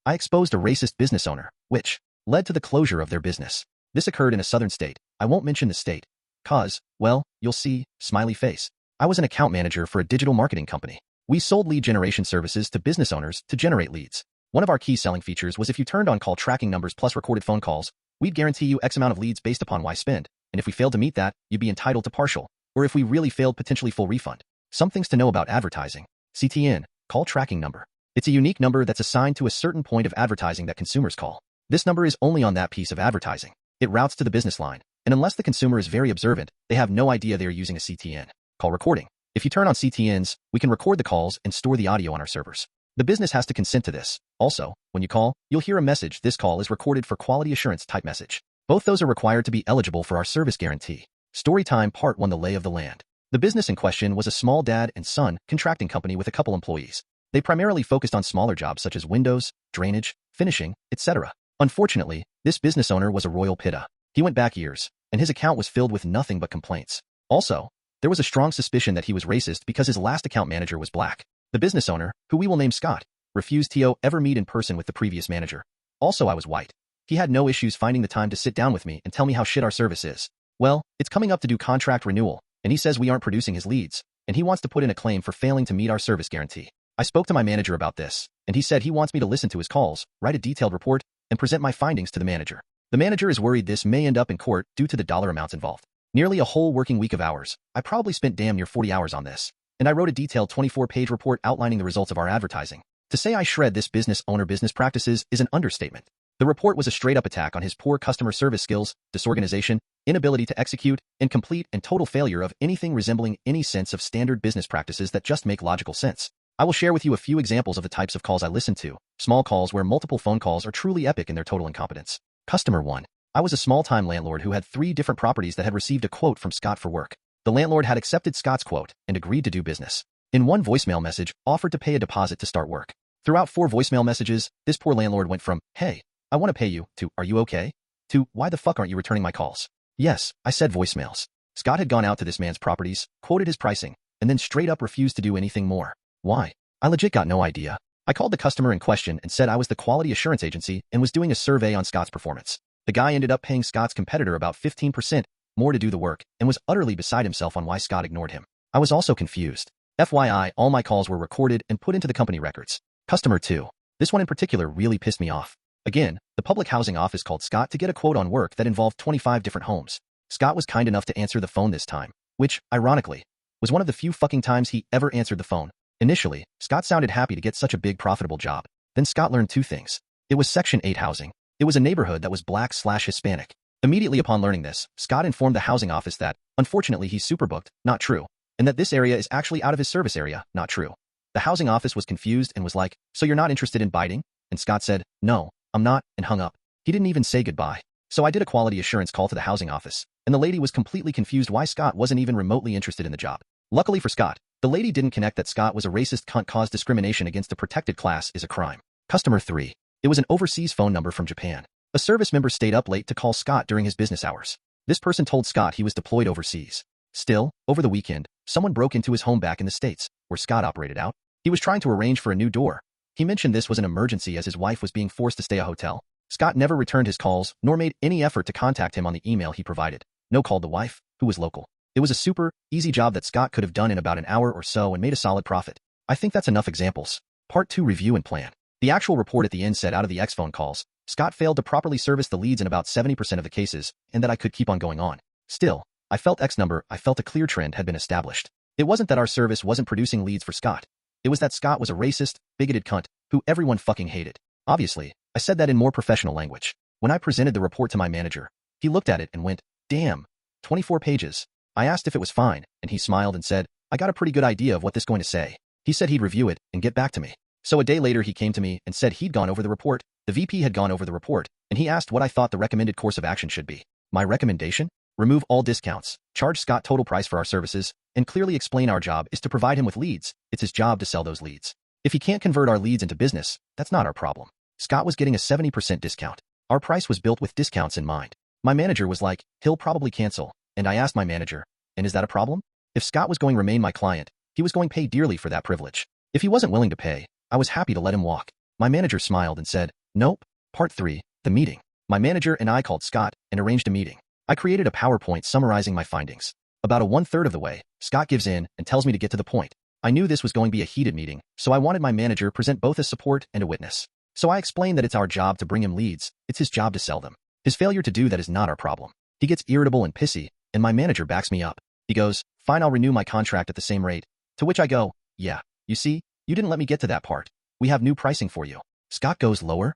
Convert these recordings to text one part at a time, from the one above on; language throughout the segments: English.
I exposed a racist business owner, which led to the closure of their business. This occurred in a southern state. I won't mention the state. Cause, well, you'll see, smiley face. I was an account manager for a digital marketing company. We sold lead generation services to business owners to generate leads. One of our key selling features was if you turned on call tracking numbers plus recorded phone calls, we'd guarantee you X amount of leads based upon Y spend, and if we failed to meet that, you'd be entitled to partial, or if we really failed, potentially full refund. Some things to know about advertising. CTN, call tracking number. It's a unique number that's assigned to a certain point of advertising that consumers call. This number is only on that piece of advertising. It routes to the business line, and unless the consumer is very observant, they have no idea they are using a CTN. Call recording. If you turn on CTNs, we can record the calls and store the audio on our servers. The business has to consent to this. Also, when you call, you'll hear a message. This call is recorded for quality assurance type message. Both those are required to be eligible for our service guarantee. Story time part 1. The lay of the land. The business in question was a small dad and son contracting company with a couple employees. They primarily focused on smaller jobs such as windows, drainage, finishing, etc. Unfortunately, this business owner was a royal pitta. He went back years, and his account was filled with nothing but complaints. Also, there was a strong suspicion that he was racist because his last account manager was black. The business owner, who we will name Scott, refused to ever meet in person with the previous manager. Also, I was white. He had no issues finding the time to sit down with me and tell me how shit our service is. Well, it's coming up to do contract renewal, and he says we aren't producing his leads, and he wants to put in a claim for failing to meet our service guarantee. I spoke to my manager about this, and he said he wants me to listen to his calls, write a detailed report, and present my findings to the manager. The manager is worried this may end up in court due to the dollar amounts involved. Nearly a whole working week of hours. I probably spent damn near 40 hours on this. And I wrote a detailed 24-page report outlining the results of our advertising. To say I shred this business owner business practices is an understatement. The report was a straight-up attack on his poor customer service skills, disorganization, inability to execute, incomplete and total failure of anything resembling any sense of standard business practices that just make logical sense. I will share with you a few examples of the types of calls I listened to. Small calls where multiple phone calls are truly epic in their total incompetence. Customer 1. I was a small-time landlord who had 3 different properties that had received a quote from Scott for work. The landlord had accepted Scott's quote and agreed to do business. In one voicemail message, offered to pay a deposit to start work. Throughout 4 voicemail messages, this poor landlord went from, "Hey, I want to pay you," to, "Are you okay?" to, "Why the fuck aren't you returning my calls?" Yes, I said voicemails. Scott had gone out to this man's properties, quoted his pricing, and then straight up refused to do anything more. Why? I legit got no idea. I called the customer in question and said I was the quality assurance agency and was doing a survey on Scott's performance. The guy ended up paying Scott's competitor about 15% more to do the work and was utterly beside himself on why Scott ignored him. I was also confused. FYI, all my calls were recorded and put into the company records. Customer 2. This one in particular really pissed me off. Again, the public housing office called Scott to get a quote on work that involved 25 different homes. Scott was kind enough to answer the phone this time, which, ironically, was one of the few fucking times he ever answered the phone. Initially, Scott sounded happy to get such a big profitable job. Then Scott learned 2 things. It was Section 8 housing. It was a neighborhood that was black/Hispanic. Immediately upon learning this, Scott informed the housing office that, unfortunately, he's superbooked, not true, and that this area is actually out of his service area, not true. The housing office was confused and was like, "So you're not interested in biting?" And Scott said, "No, I'm not," and hung up. He didn't even say goodbye. So I did a quality assurance call to the housing office, and the lady was completely confused why Scott wasn't even remotely interested in the job. Luckily for Scott, the lady didn't connect that Scott was a racist cunt caused discrimination against a protected class is a crime. Customer 3. It was an overseas phone number from Japan. A service member stayed up late to call Scott during his business hours. This person told Scott he was deployed overseas. Still, over the weekend, someone broke into his home back in the States, where Scott operated out. He was trying to arrange for a new door. He mentioned this was an emergency as his wife was being forced to stay at a hotel. Scott never returned his calls, nor made any effort to contact him on the email he provided. No called the wife, who was local. It was a super easy job that Scott could have done in about an hour or so and made a solid profit. I think that's enough examples. Part 2. Review and plan. The actual report at the end said out of the X phone calls, Scott failed to properly service the leads in about 70% of the cases, and that I could keep on going on. Still, I felt a clear trend had been established. It wasn't that our service wasn't producing leads for Scott. It was that Scott was a racist, bigoted cunt, who everyone fucking hated. Obviously, I said that in more professional language. When I presented the report to my manager, he looked at it and went, "Damn, 24 pages. I asked if it was fine, and he smiled and said, "I got a pretty good idea of what this is going to say." He said he'd review it and get back to me. So a day later he came to me and said he'd gone over the report. The VP had gone over the report, and he asked what I thought the recommended course of action should be. My recommendation? Remove all discounts, charge Scott total price for our services, and clearly explain our job is to provide him with leads. It's his job to sell those leads. If he can't convert our leads into business, that's not our problem. Scott was getting a 70% discount. Our price was built with discounts in mind. My manager was like, "He'll probably cancel." And I asked my manager, "And is that a problem?" If Scott was going to remain my client, he was going to pay dearly for that privilege. If he wasn't willing to pay, I was happy to let him walk. My manager smiled and said, nope. Part 3, the meeting. My manager and I called Scott and arranged a meeting. I created a PowerPoint summarizing my findings. About a 1/3 of the way, Scott gives in and tells me to get to the point. I knew this was going to be a heated meeting, so I wanted my manager present both as support and a witness. So I explained that it's our job to bring him leads, it's his job to sell them. His failure to do that is not our problem. He gets irritable and pissy, and my manager backs me up. He goes, fine, I'll renew my contract at the same rate. To which I go, yeah, you see, you didn't let me get to that part. We have new pricing for you. Scott goes, lower?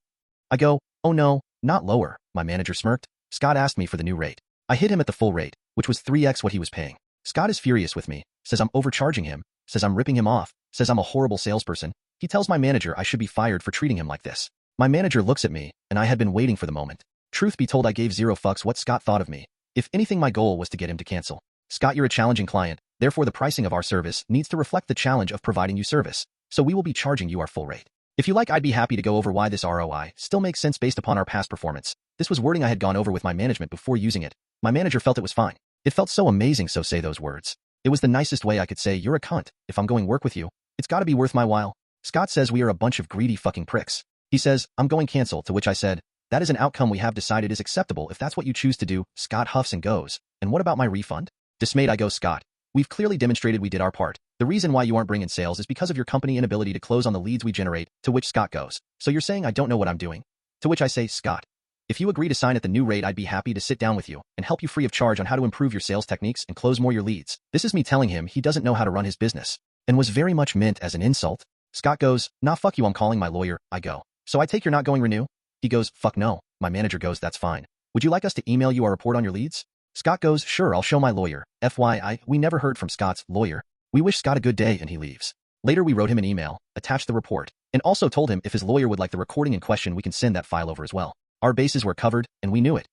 I go, oh no, not lower. My manager smirked. Scott asked me for the new rate. I hit him at the full rate, which was 3x what he was paying. Scott is furious with me, says I'm overcharging him, says I'm ripping him off, says I'm a horrible salesperson. He tells my manager I should be fired for treating him like this. My manager looks at me, and I had been waiting for the moment. Truth be told, I gave zero fucks what Scott thought of me. If anything, my goal was to get him to cancel. Scott, you're a challenging client, therefore the pricing of our service needs to reflect the challenge of providing you service, so we will be charging you our full rate. If you like, I'd be happy to go over why this ROI still makes sense based upon our past performance. This was wording I had gone over with my management before using it. My manager felt it was fine. It felt so amazing, so say those words. It was the nicest way I could say, you're a cunt. If I'm going work with you, it's gotta be worth my while. Scott says we are a bunch of greedy fucking pricks. He says, I'm going cancel, to which I said, that is an outcome we have decided is acceptable if that's what you choose to do. Scott huffs and goes, and what about my refund? Dismayed, I go, Scott, we've clearly demonstrated we did our part. The reason why you aren't bringing sales is because of your company inability to close on the leads we generate, to which Scott goes, so you're saying I don't know what I'm doing? To which I say, Scott, if you agree to sign at the new rate, I'd be happy to sit down with you and help you free of charge on how to improve your sales techniques and close more your leads. This is me telling him he doesn't know how to run his business, and was very much meant as an insult. Scott goes, nah, fuck you, I'm calling my lawyer. I go, so I take you're not going renew? He goes, fuck no. My manager goes, that's fine. Would you like us to email you our report on your leads? Scott goes, sure, I'll show my lawyer. FYI, we never heard from Scott's lawyer. We wish Scott a good day, and he leaves. Later, we wrote him an email, attached the report, and also told him if his lawyer would like the recording in question, we can send that file over as well. Our bases were covered, and we knew it.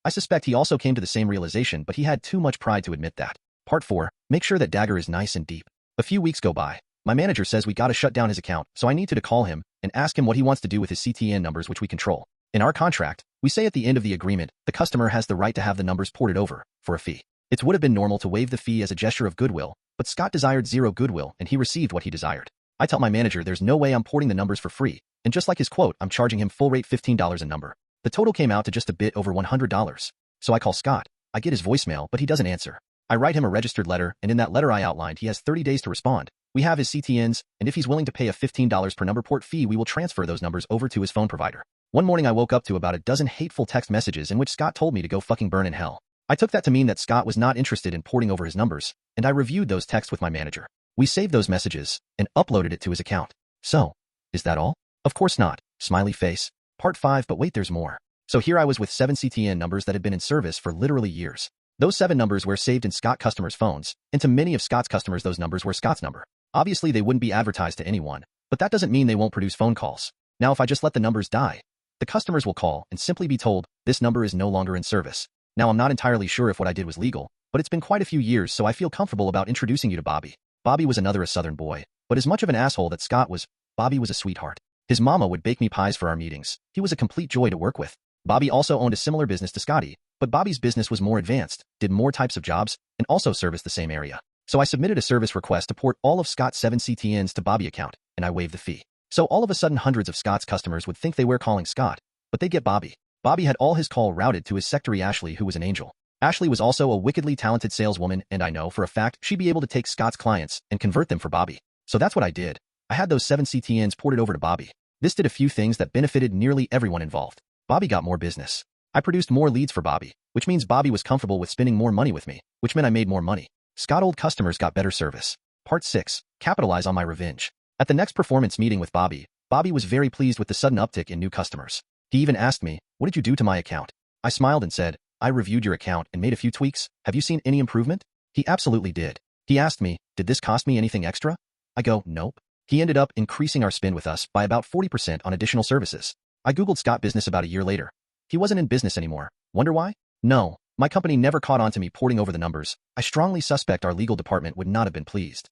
I suspect he also came to the same realization, but he had too much pride to admit that. Part 4, make sure that dagger is nice and deep. A few weeks go by. My manager says we gotta shut down his account, so I need to call him and ask him what he wants to do with his CTN numbers, which we control. In our contract, we say at the end of the agreement, the customer has the right to have the numbers ported over for a fee. It would have been normal to waive the fee as a gesture of goodwill, but Scott desired zero goodwill and he received what he desired. I tell my manager there's no way I'm porting the numbers for free, and just like his quote, I'm charging him full rate $15 a number. The total came out to just a bit over $100. So I call Scott. I get his voicemail, but he doesn't answer. I write him a registered letter, and in that letter I outlined he has 30 days to respond. We have his CTNs, and if he's willing to pay a $15 per number port fee, we will transfer those numbers over to his phone provider. One morning I woke up to about a dozen hateful text messages in which Scott told me to go fucking burn in hell. I took that to mean that Scott was not interested in porting over his numbers, and I reviewed those texts with my manager. We saved those messages and uploaded it to his account. So, is that all? Of course not. Smiley face. Part 5, but wait, there's more. So here I was with 7 CTN numbers that had been in service for literally years. Those 7 numbers were saved in Scott customers' phones, and to many of Scott's customers those numbers were Scott's number. Obviously they wouldn't be advertised to anyone, but that doesn't mean they won't produce phone calls. Now if I just let the numbers die, the customers will call and simply be told, this number is no longer in service. Now I'm not entirely sure if what I did was legal, but it's been quite a few years, so I feel comfortable about introducing you to Bobby. Bobby was a Southern boy, but as much of an asshole that Scott was, Bobby was a sweetheart. His mama would bake me pies for our meetings. He was a complete joy to work with. Bobby also owned a similar business to Scotty, but Bobby's business was more advanced, did more types of jobs, and also serviced the same area. So I submitted a service request to port all of Scott's 7 CTNs to Bobby account, and I waived the fee. So all of a sudden hundreds of Scott's customers would think they were calling Scott, but they get Bobby. Bobby had all his call routed to his secretary Ashley, who was an angel. Ashley was also a wickedly talented saleswoman, and I know for a fact she'd be able to take Scott's clients and convert them for Bobby. So that's what I did. I had those 7 CTNs ported over to Bobby. This did a few things that benefited nearly everyone involved. Bobby got more business. I produced more leads for Bobby, which means Bobby was comfortable with spending more money with me, which meant I made more money. Scott old customers got better service. Part 6, capitalize on my revenge. At the next performance meeting with Bobby, Bobby was very pleased with the sudden uptick in new customers. He even asked me, what did you do to my account? I smiled and said, I reviewed your account and made a few tweaks. Have you seen any improvement? He absolutely did. He asked me, did this cost me anything extra? I go, nope. He ended up increasing our spend with us by about 40% on additional services. I Googled Scott business about a year later. He wasn't in business anymore. Wonder why? No, my company never caught on to me porting over the numbers. I strongly suspect our legal department would not have been pleased.